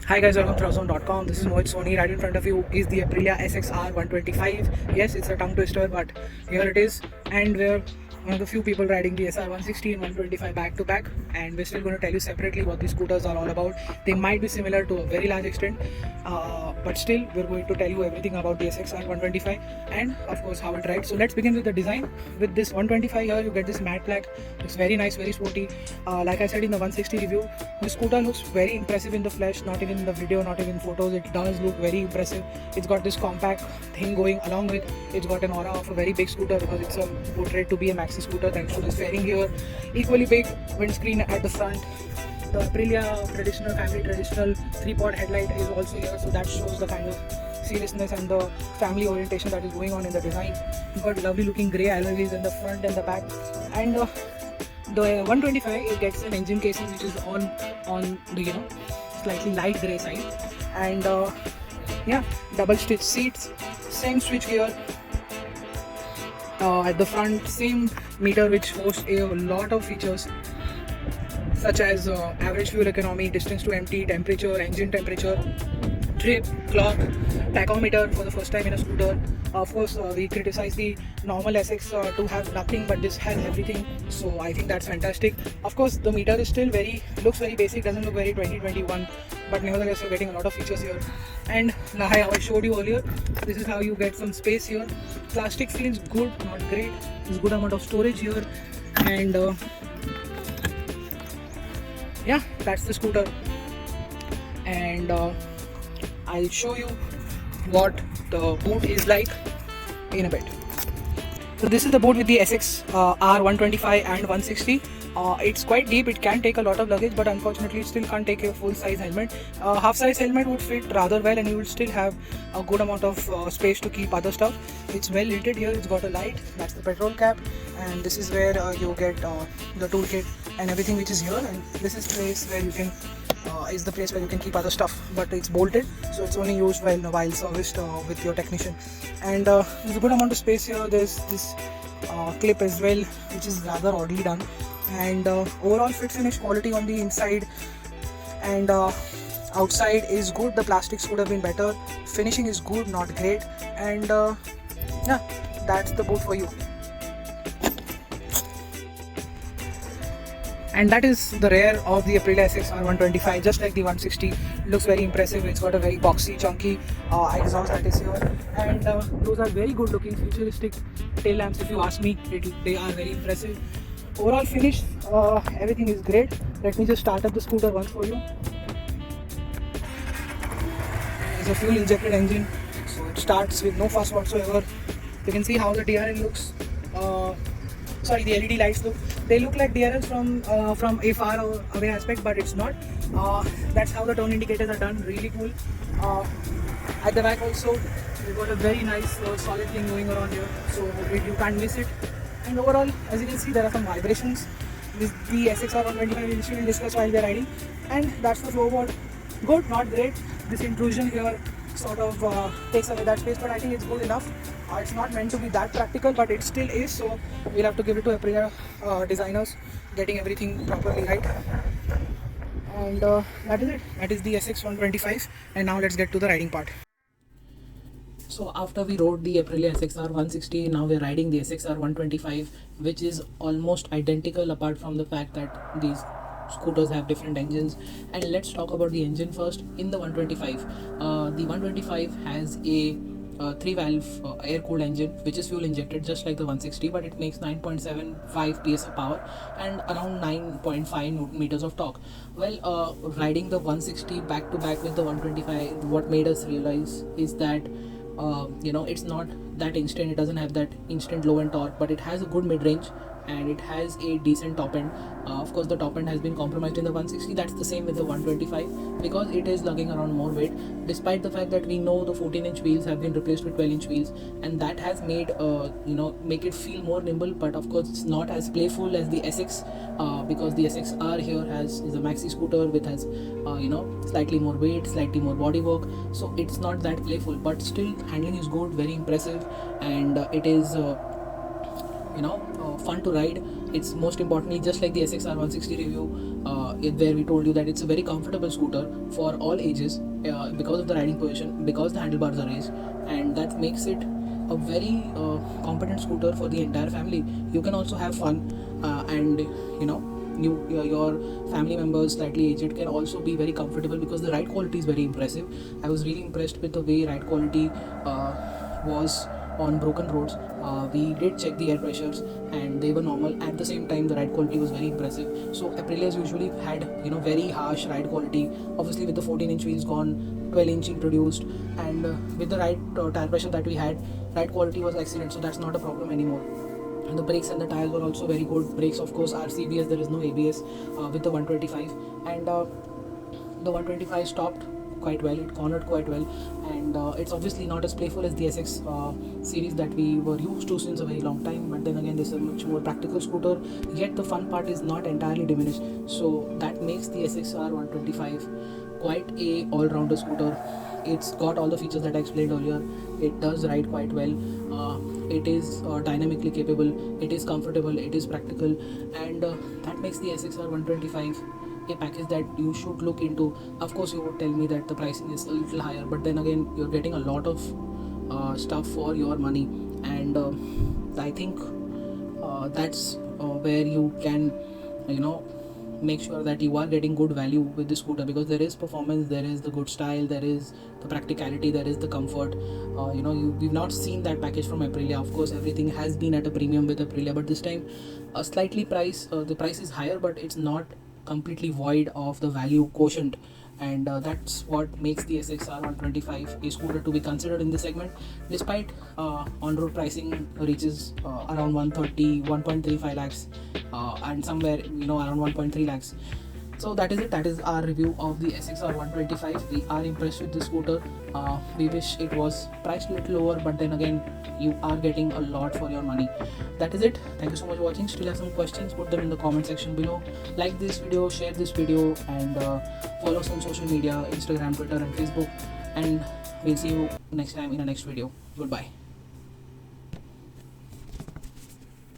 Hi guys, welcome to Ozone.com. This is Mohit Soni. Right in front of you is the Aprilia SXR 125. Yes, it's a tongue twister, but here it is. And we're one of the few people riding the SR 160 and 125 back to back. And we're still going to tell you separately what these scooters are all about. They might be similar to a very large extent, but still, we're going to tell you everything about the SXR 125 and, of course, how it rides. So let's begin with the design. With this 125 here, you get this matte black. It's very nice, very sporty. Like I said in the 160 review, the scooter looks very impressive in the flesh, not even in the video, not even photos. It does look very impressive. It's got this compact thing going along with it's got an aura of a very big scooter because it's portrayed to be a maxi scooter thanks to this fairing here. Equally big windscreen at the front. The Aprilia family traditional 3-pod headlight is also here, so that shows the kind of seriousness and the family orientation that is going on in the design. You've got lovely looking grey alloy wheels in the front and the back, and the 125 it gets an engine casing which is on the slightly light grey side, and yeah, double stitch seats, same switch gear at the front, same meter which hosts a lot of features such as average fuel economy, distance to empty, temperature, engine temperature, trip, clock, tachometer for the first time in a scooter. Of course, we criticize the normal SX to have nothing, but this has everything, so I think that's fantastic. Of course, the meter is still looks very basic, doesn't look very 2021, but nevertheless you're getting a lot of features here. And now I showed you earlier, this is how you get some space here. Plastic feels good, not great. There's good amount of storage here, and yeah, that's the scooter. And I'll show you what the boot is like in a bit. So this is the boot with the SX R125 and 160. It's quite deep, it can take a lot of luggage, but unfortunately it still can't take a full size helmet. Half size helmet would fit rather well, and you will still have a good amount of space to keep other stuff. It's well lit here, it's got a light, that's the petrol cap, and this is where you get the toolkit and everything which is here, and this is place where you can is the place where you can keep other stuff, but it's bolted, so it's only used while serviced with your technician. And there's a good amount of space here. There's this clip as well, which is rather oddly done, and overall fit finish quality on the inside and outside is good. The plastics could have been better. Finishing is good, not great, and yeah, that's the boot for you. And that is the rear of the Aprilia SXR 125, just like the 160. Looks very impressive. It's got a very boxy, chunky exhaust that is here, and those are very good looking futuristic tail lamps. If you ask me, they are very impressive. Overall finish, everything is great. Let me just start up the scooter once for you. It's a fuel injected engine, so it starts with no fuss whatsoever. You can see how the DRL looks. The LED lights look. They look like DRLs from a far away aspect, but it's not. That's how the turn indicators are done. Really cool. At the back also, we've got a very nice solid thing going around here, so you can't miss it. And overall, as you can see, there are some vibrations with the SXR 125 initially discussed while we are riding, and that's the floorboard. Good, not great. This intrusion here sort of takes away that space, but I think it's good enough. It's not meant to be that practical, but it still is, so we'll have to give it to Aprilia designers getting everything properly right. And that is it. That is the SX 125, and now let's get to the riding part. So after we rode the Aprilia SXR 160, now we're riding the SXR 125, which is almost identical apart from the fact that these scooters have different engines. And let's talk about the engine first. In the 125, the 125 has a 3-valve air-cooled engine which is fuel injected just like the 160, but it makes 9.75 PS of power and around 9.5 Newton meters of torque. Well, riding the 160 back to back with the 125, what made us realize is that it's not that instant. It doesn't have that instant low end torque, but it has a good mid-range and it has a decent top end. Of course, the top end has been compromised in the 160. That's the same with the 125 because it is lugging around more weight, despite the fact that we know the 14-inch wheels have been replaced with 12-inch wheels, and that has made make it feel more nimble. But of course, it's not as playful as the SX because the SXR here is a maxi scooter with has slightly more weight, slightly more bodywork, so it's not that playful. But still, handling is good, very impressive, and it is fun to ride. It's most importantly just like the SXR 160 review, where we told you that it's a very comfortable scooter for all ages, because of the riding position, because the handlebars are raised, and that makes it a very competent scooter for the entire family. You can also have fun, and you know, your family members slightly aged can also be very comfortable, because the ride quality is very impressive. I was really impressed with the way ride quality was on broken roads. We did check the air pressures and they were normal. At the same time, the ride quality was very impressive. So Aprilia's usually had, very harsh ride quality. Obviously, with the 14-inch wheels gone, 12-inch introduced, and with the ride tire pressure that we had, ride quality was excellent. So that's not a problem anymore. And the brakes and the tires were also very good. Brakes, of course, are CBS. There is no ABS with the 125, and the 125 stopped quite well. It cornered quite well, and it's obviously not as playful as the SX series that we were used to since a very long time. But then again, this is a much more practical scooter. Yet the fun part is not entirely diminished. So that makes the SXR 125 quite a all-rounder scooter. It's got all the features that I explained earlier. It does ride quite well. It is dynamically capable. It is comfortable. It is practical, and that makes the SXR 125 a package that you should look into. Of course, you would tell me that the pricing is a little higher, but then again, you're getting a lot of stuff for your money, and I think that's where you can, make sure that you are getting good value with the scooter, because there is performance, there is the good style, there is the practicality, there is the comfort. We've not seen that package from Aprilia. Of course, everything has been at a premium with Aprilia, but this time the price is higher, but it's not completely void of the value quotient, and that's what makes the SXR 125 a scooter to be considered in this segment, despite on-road pricing reaches around 130 1.35 lakhs, and somewhere around 1.3 lakhs. So that is it. That is our review of the SXR 125. We are impressed with the scooter. We wish it was priced a little lower, but then again, you are getting a lot for your money. That is it. Thank you so much for watching. Still have some questions? Put them in the comment section below. Like this video, share this video, and follow us on social media, Instagram, Twitter, and Facebook. And we'll see you next time in the next video. Goodbye.